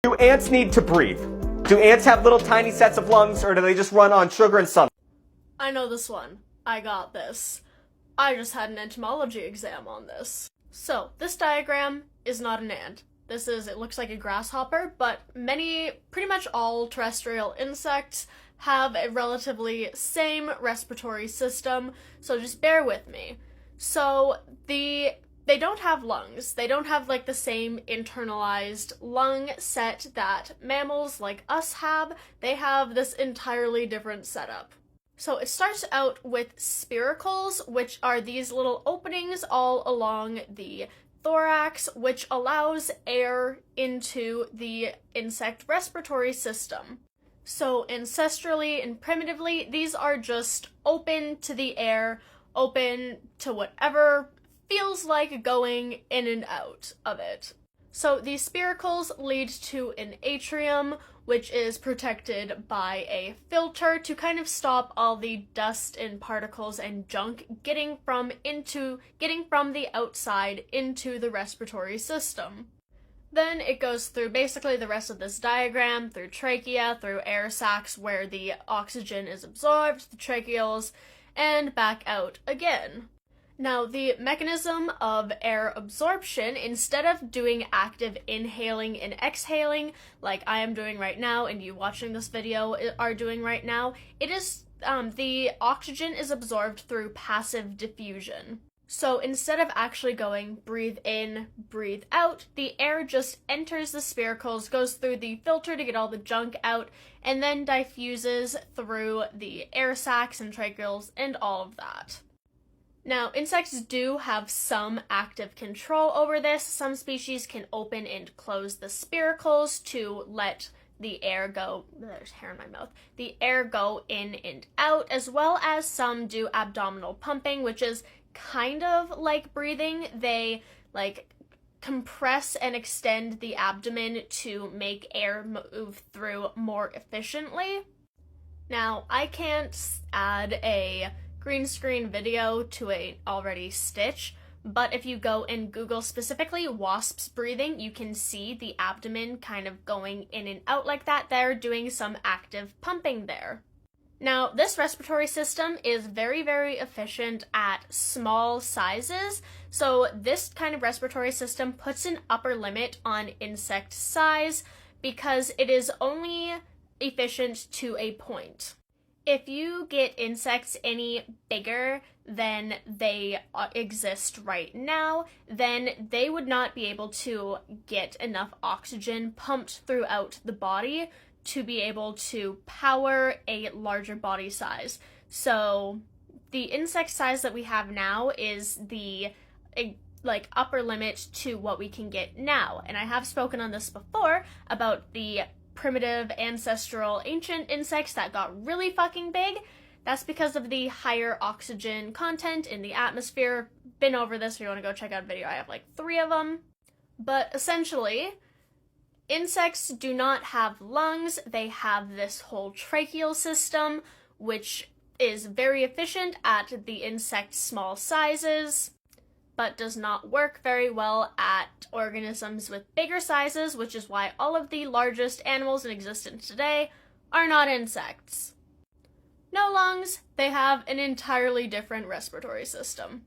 Do ants need to breathe? Do ants have little tiny sets of lungs, or do they just run on sugar and sun? I know this one. I got this. I just had an entomology exam on this. So, this diagram is not an ant. It looks like a grasshopper, but pretty much all terrestrial insects have a relatively same respiratory system, so just bear with me. So, they don't have lungs. They don't have like the same internalized lung set that mammals like us have. They have this entirely different setup. So it starts out with spiracles, which are these little openings all along the thorax, which allows air into the insect respiratory system. So ancestrally and primitively, these are just open to the air, open to whatever feels like going in and out of it. So these spiracles lead to an atrium, which is protected by a filter to kind of stop all the dust and particles and junk getting from the outside into the respiratory system. Then it goes through basically the rest of this diagram, through trachea, through air sacs where the oxygen is absorbed, the tracheals, and back out again. Now, the mechanism of air absorption, instead of doing active inhaling and exhaling, like I am doing right now and you watching this video are doing right now, the oxygen is absorbed through passive diffusion. So instead of actually going breathe in, breathe out, the air just enters the spiracles, goes through the filter to get all the junk out, and then diffuses through the air sacs and tracheals and all of that. Now, insects do have some active control over this. Some species can open and close the spiracles to let the air go, there's hair in my mouth, the air go in and out, as well as some do abdominal pumping, which is kind of like breathing. They compress and extend the abdomen to make air move through more efficiently. Now, I can't add a green screen video to a already stitch, but if you go and Google specifically wasps breathing, you can see the abdomen kind of going in and out like that. They're doing some active pumping there. Now, this respiratory system is very, very efficient at small sizes, so this kind of respiratory system puts an upper limit on insect size because it is only efficient to a point. If you get insects any bigger than they exist right now, then they would not be able to get enough oxygen pumped throughout the body to be able to power a larger body size. So the insect size that we have now is the upper limit to what we can get now. And I have spoken on this before about the primitive, ancestral, ancient insects that got really fucking big. That's because of the higher oxygen content in the atmosphere. Been over this if you want to go check out a video. I have like 3 of them. But essentially, insects do not have lungs. They have this whole tracheal system, which is very efficient at the insect's small sizes, but does not work very well at organisms with bigger sizes, which is why all of the largest animals in existence today are not insects. No lungs, they have an entirely different respiratory system.